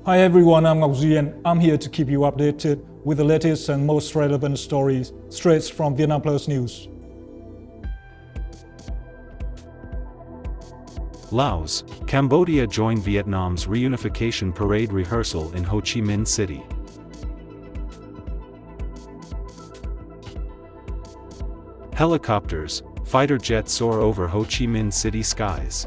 Hi everyone, I'm Ngọc Duy and I'm here to keep you updated with the latest and most relevant stories straight from VietnamPlus News. Laos, Cambodia joined Vietnam's reunification parade rehearsal in Ho Chi Minh City. Helicopters, fighter jets soar over Ho Chi Minh City skies.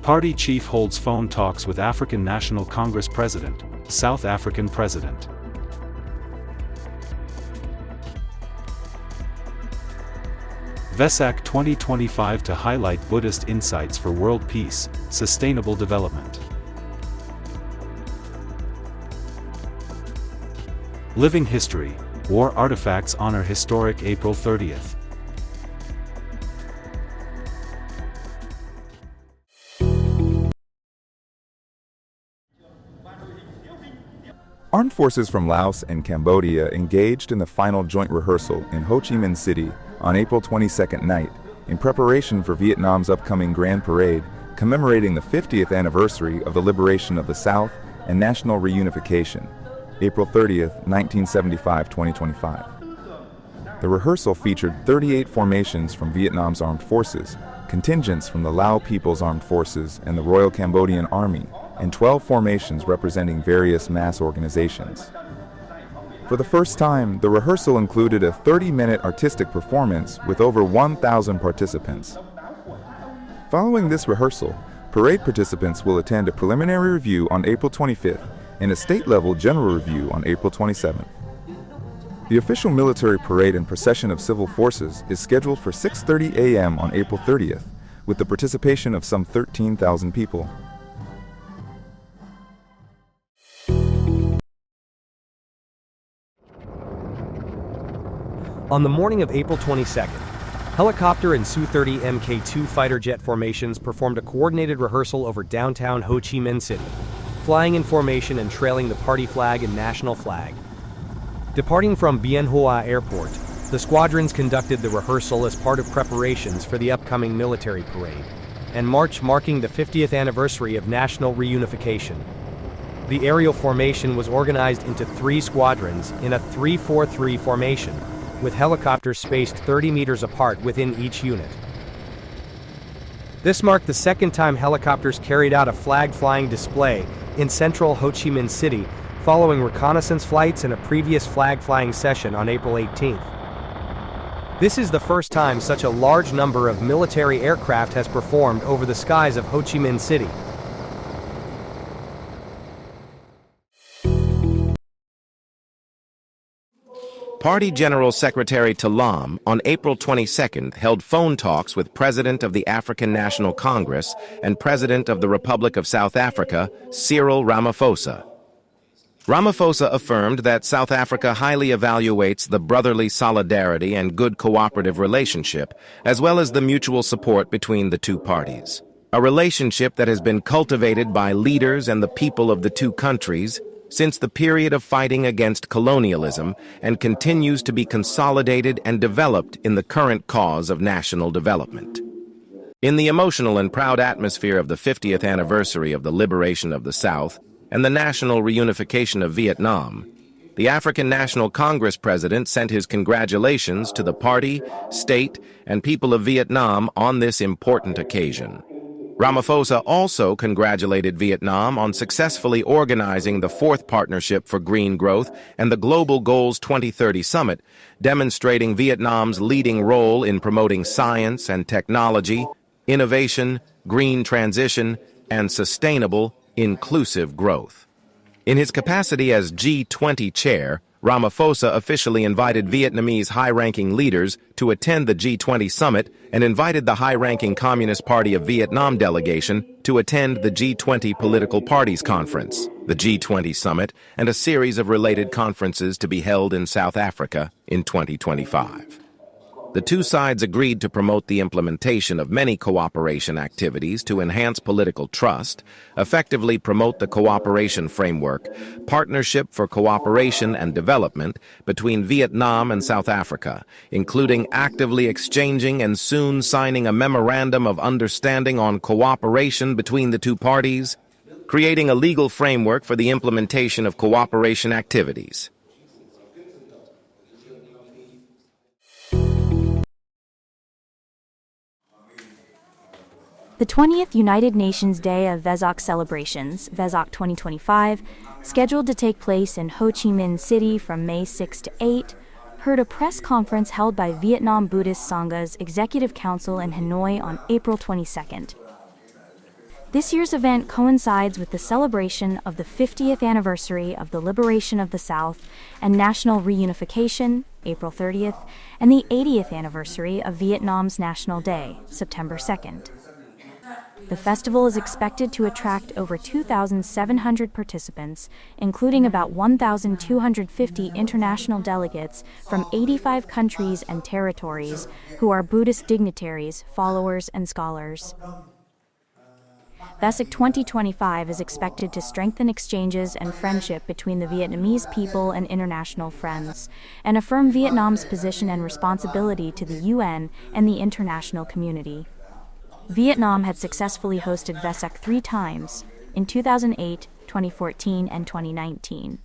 Party chief holds phone talks with African National Congress President, South African President. VZOC 2025 to highlight Buddhist insights for world peace, sustainable development. Living History, War Artifacts honor historic April 30th. Armed forces from Laos and Cambodia engaged in the final joint rehearsal in Ho Chi Minh City on April 22nd night in preparation for Vietnam's upcoming Grand Parade commemorating the 50th anniversary of the liberation of the South and national reunification, April 30th, 1975-2025. The rehearsal featured 38 formations from Vietnam's armed forces, contingents from the Lao People's Armed Forces and the Royal Cambodian Army, and 12 formations representing various mass organizations. For the first time, the rehearsal included a 30-minute artistic performance with over 1,000 participants. Following this rehearsal, parade participants will attend a preliminary review on April 25th and a state-level general review on April 27th. The official military parade and procession of civil forces is scheduled for 6:30 a.m. on April 30th, with the participation of some 13,000 people. On the morning of April 22nd, helicopter and Su-30 Mk2 fighter jet formations performed a coordinated rehearsal over downtown Ho Chi Minh City, flying in formation and trailing the party flag and national flag. Departing from Bien Hoa Airport, the squadrons conducted the rehearsal as part of preparations for the upcoming military parade, and march marking the 50th anniversary of national reunification. The aerial formation was organized into 3 squadrons in a 3-4-3 formation, with helicopters spaced 30 meters apart within each unit. This marked the second time helicopters carried out a flag-flying display in central Ho Chi Minh City, following reconnaissance flights and a previous flag-flying session on April 18th. This is the first time such a large number of military aircraft has performed over the skies of Ho Chi Minh City. Party General Secretary Talam on April 22nd held phone talks with President of the African National Congress and President of the Republic of South Africa, Cyril Ramaphosa. Ramaphosa affirmed that South Africa highly evaluates the brotherly solidarity and good cooperative relationship, as well as the mutual support between the two parties. A relationship that has been cultivated by leaders and the people of the two countries since the period of fighting against colonialism and continues to be consolidated and developed in the current cause of national development. In the emotional and proud atmosphere of the 50th anniversary of the liberation of the South and the national reunification of Vietnam, the African National Congress president sent his congratulations to the party, state, and people of Vietnam on this important occasion. Ramaphosa also congratulated Vietnam on successfully organizing the 4th Partnership for Green Growth and the Global Goals 2030 Summit, demonstrating Vietnam's leading role in promoting science and technology, innovation, green transition, and sustainable, inclusive growth. In his capacity as G20 chair, Ramaphosa officially invited Vietnamese high-ranking leaders to attend the G20 summit and invited the high-ranking Communist Party of Vietnam delegation to attend the G20 Political Parties Conference, the G20 summit, and a series of related conferences to be held in South Africa in 2025. The two sides agreed to promote the implementation of many cooperation activities to enhance political trust, effectively promote the cooperation framework, Partnership for Cooperation and Development between Vietnam and South Africa, including actively exchanging and soon signing a memorandum of understanding on cooperation between the two parties, creating a legal framework for the implementation of cooperation activities. The 20th United Nations Day of VZOC celebrations, VZOC 2025, scheduled to take place in Ho Chi Minh City from May 6 to 8, heard a press conference held by Vietnam Buddhist Sangha's Executive Council in Hanoi on April 22nd. This year's event coincides with the celebration of the 50th anniversary of the liberation of the South and national reunification, April 30th, and the 80th anniversary of Vietnam's National Day, September 2nd. The festival is expected to attract over 2,700 participants, including about 1,250 international delegates from 85 countries and territories who are Buddhist dignitaries, followers, and scholars. VZOC 2025 is expected to strengthen exchanges and friendship between the Vietnamese people and international friends, and affirm Vietnam's position and responsibility to the UN and the international community. Vietnam had successfully hosted VZOC 3 times, in 2008, 2014, and 2019.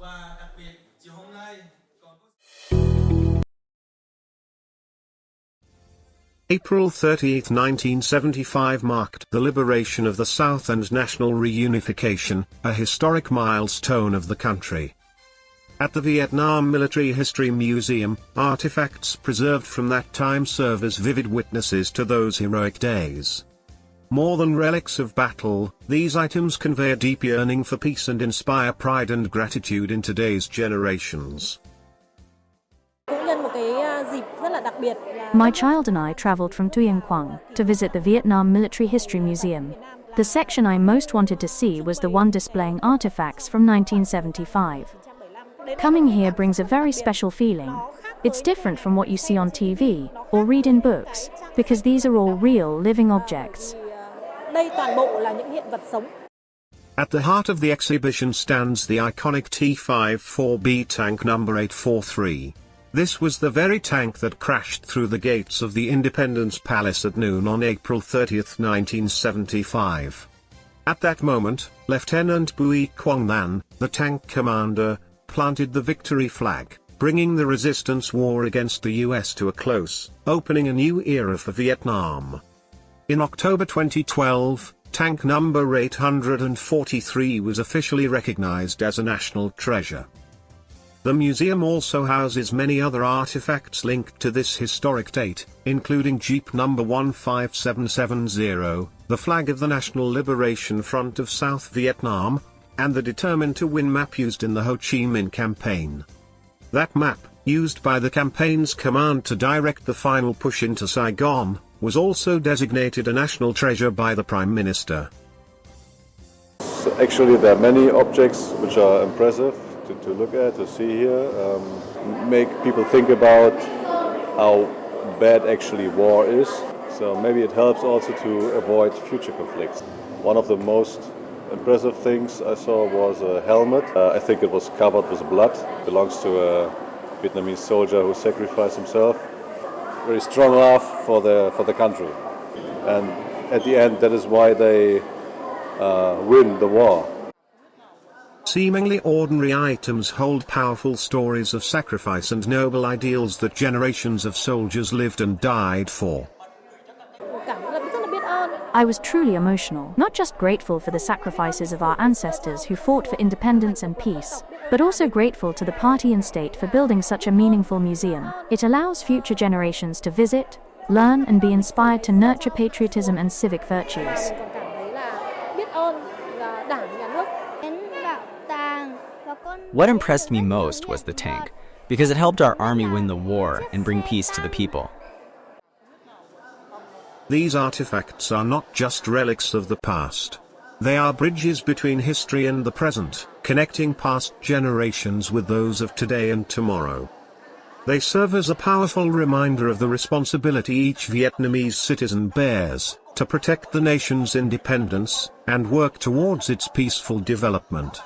April 30, 1975 marked the liberation of the South and national reunification, a historic milestone of the country. At the Vietnam Military History Museum, artifacts preserved from that time serve as vivid witnesses to those heroic days. More than relics of battle, these items convey a deep yearning for peace and inspire pride and gratitude in today's generations. My child and I traveled from Tuyen Quang to visit the Vietnam Military History Museum. The section I most wanted to see was the one displaying artifacts from 1975. Coming here brings a very special feeling. It's different from what you see on TV or read in books, because these are all real living objects. At the heart of the exhibition stands the iconic T-54B tank number 843. This was the very tank that crashed through the gates of the Independence Palace at noon on April 30, 1975. At that moment, Lieutenant Bui Quang Nan, the tank commander, planted the victory flag, bringing the resistance war against the US to a close, opening a new era for Vietnam. In October 2012, tank number 843 was officially recognized as a national treasure. The museum also houses many other artifacts linked to this historic date, including Jeep number 15770, the flag of the National Liberation Front of South Vietnam, and the Determined to Win map used in the Ho Chi Minh campaign. That map, used by the campaign's command to direct the final push into Saigon, was also designated a national treasure by the Prime Minister. So actually there are many objects which are impressive to look at, to see here, make people think about how bad actually war is. So maybe it helps also to avoid future conflicts. One of the most impressive things I saw was a helmet. I think it was covered with blood. It belongs to a Vietnamese soldier who sacrificed himself. Very strong love for the country. And at the end, that is why they win the war. Seemingly ordinary items hold powerful stories of sacrifice and noble ideals that generations of soldiers lived and died for. I was truly emotional, not just grateful for the sacrifices of our ancestors who fought for independence and peace, but also grateful to the party and state for building such a meaningful museum. It allows future generations to visit, learn, and be inspired to nurture patriotism and civic virtues. What impressed me most was the tank, because it helped our army win the war and bring peace to the people. These artifacts are not just relics of the past. They are bridges between history and the present, connecting past generations with those of today and tomorrow. They serve as a powerful reminder of the responsibility each Vietnamese citizen bears to protect the nation's independence and work towards its peaceful development.